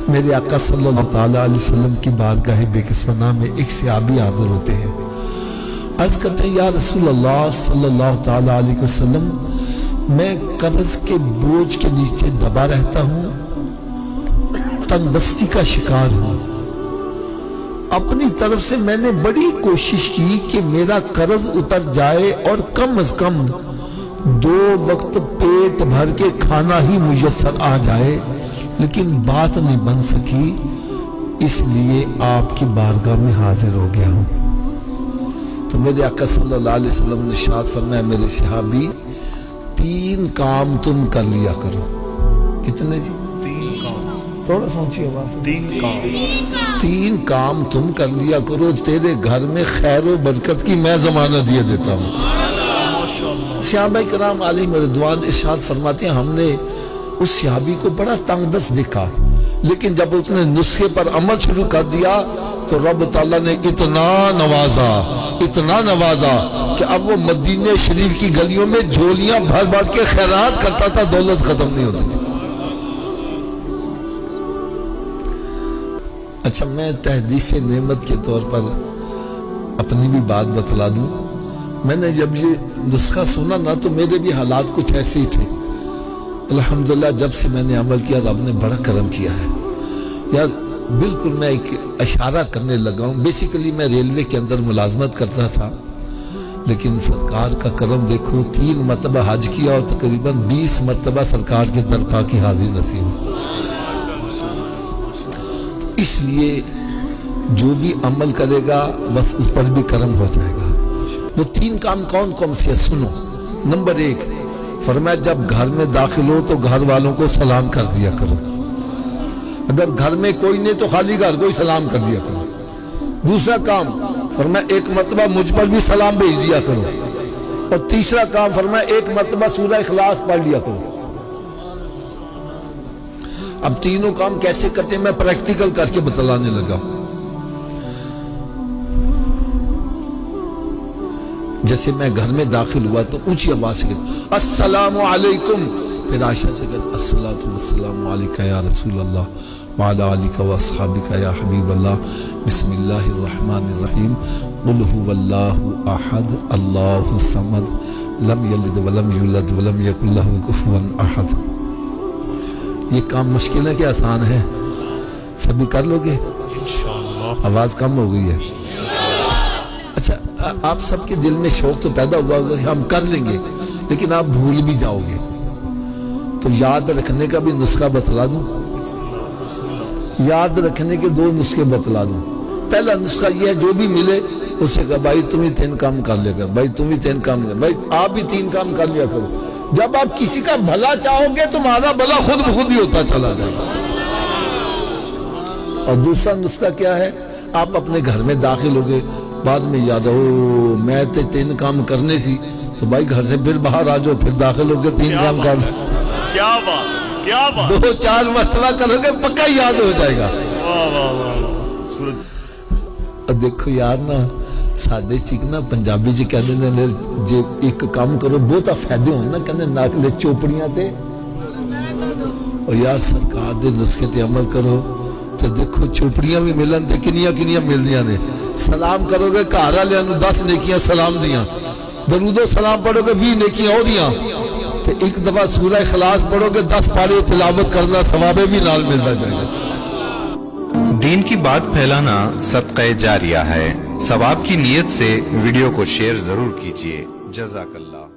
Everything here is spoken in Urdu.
میرے آقا صلی اللہ تعالیٰ علیہ وسلم کی بارگاہ بے کسوہ میں ایک صحابی حاضر ہوتے ہیں، عرض کرتے ہیں یا رسول اللہ صلی اللہ تعالیٰ علیہ وسلم، میں قرض کے بوجھ کے نیچے دبا رہتا ہوں، تنگدستی کا شکار ہوں، اپنی طرف سے میں نے بڑی کوشش کی کہ میرا قرض اتر جائے اور کم از کم 2 وقت پیٹ بھر کے کھانا ہی میسر آ جائے، لیکن بات نہیں بن سکی، اس لیے آپ کی بارگاہ میں حاضر ہو گیا ہوں۔ تو میرے آقا صلی اللہ علیہ وسلم نے ارشاد فرمایا میرے صحابی 3 کام تم کر لیا کرو۔ کتنے جی؟ 3 کام۔ تھوڑا سوچیے بات۔ 3 کام تم کر لیا کرو، تیرے گھر میں خیر و برکت کی میں ضمانت یہ دیتا ہوں۔ صحابہ کرام علیہ رضوان ارشاد فرماتے ہیں ہم نے اس صحابی کو بڑا تنگ دست دیکھا، لیکن جب اس نے نسخے پر عمل شروع کر دیا تو رب تعالیٰ نے اتنا نوازا کہ اب وہ مدینہ شریف کی گلیوں میں جھولیاں بھر بھر کے خیرات کرتا تھا، دولت ختم نہیں ہوتی تھی۔ اچھا، میں تحدیث نعمت کے طور پر اپنی بھی بات بتلا دوں، میں نے جب یہ نسخہ سنا نا تو میرے بھی حالات کچھ ایسے ہی تھے۔ الحمدللہ جب سے میں نے عمل کیا رب نے بڑا کرم کیا ہے یار۔ بالکل میں ایک اشارہ کرنے لگا ہوں، بیسیکلی میں ریلوے کے اندر ملازمت کرتا تھا، لیکن سرکار کا کرم دیکھو، 3 مرتبہ حج کیا اور تقریباً 20 مرتبہ سرکار کے درپا کی حاضری نصیب۔ اس لیے جو بھی عمل کرے گا بس اس پر بھی کرم ہو جائے گا۔ وہ 3 کام کون کون سے سنو۔ نمبر 1 فرمایا جب گھر میں داخل ہو تو گھر والوں کو سلام کر دیا کرو، اگر گھر میں کوئی نہیں تو خالی گھر کو ہی سلام کر دیا کرو۔ دوسرا کام فرمایا 1 مرتبہ مجھ پر بھی سلام بھیج دیا کرو، اور تیسرا کام فرمایا 1 مرتبہ سورہ اخلاص پڑھ لیا کرو۔ اب تینوں کام کیسے کرتے ہیں میں پریکٹیکل کر کے بتلانے لگا ہوں۔ جیسے میں گھر میں داخل ہوا تو اونچی آواز سے کہتا السلام علیکم، پھر عائشہ سے کہتا الصلاۃ والسلام علیکہ یا رسول اللہ وعلی آلکہ واصحابکہ یا حبیب اللہ، بسم اللہ الرحمن الرحیم، قل هو اللہ احد اللہ الصمد لم یلد ولم یولد ولم یکن لہ کفوا احد۔ یہ کام مشکل ہے کہ آسان ہے؟ سبھی کر لو گے؟ انشاءاللہ۔ آواز کم ہو گئی ہے۔ اچھا، آپ سب کے دل میں شوق تو پیدا ہوا ہوگا کہ ہم کر لیں گے، لیکن آپ بھول بھی جاؤ گے، تو یاد رکھنے کا بھی نسخہ بتلا دوں۔ یاد رکھنے کے 2 نسخے بتلا دوں۔ پہلا نسخہ یہ ہے جو بھی ملے اس سے کہا بھائی تم ہی 3 کام کر لے گا، بھائی تم ہی 3 کام کر، بھائی آپ بھی 3 کام کر لیا کرو۔ جب آپ کسی کا بھلا چاہو گے تمہارا بھلا خود بخود ہی ہوتا چلا جائے گا۔ اور دوسرا نسخہ کیا ہے؟ آپ اپنے گھر میں داخل ہو گئے، بعد میں یاد ہو میں 3 کام کرنے سی، تو بھائی گھر سے پھر باہر آ جاؤ، پھر داخل ہو گئے 3 کام کر لیں۔ کیا بات، کیا بات، 2-4 مرتبہ کرو گے پکا یاد ہو جائے گا۔ دیکھو یار نا سادے چیک نا پنجابی جی کہنے نے جے ایک کام کرو بہت فائدے ہوں نا، کہنے ناکلے چوپڑیاں تے، اور یار سرکار دے نسخے تے عمل کرو تو دیکھو چوپڑیاں بھی ملن تے کنیاں مل دیاں نے۔ سلام کرو گے گھر والے نوں 10 نیکیاں سلام دیاں، درود و سلام پڑھو گے 20 نیکیاں ہو دیاں، تے ایک دفعہ سورہ اخلاص پڑھو گے 10 پارے تلاوت کرنا ثواب بھی نال ملتا جائے گا۔ دین کی بات پھیلانا صدقہ جاریہ ہے، ثواب کی نیت سے ویڈیو کو شیئر ضرور کیجیے۔ جزاک اللہ۔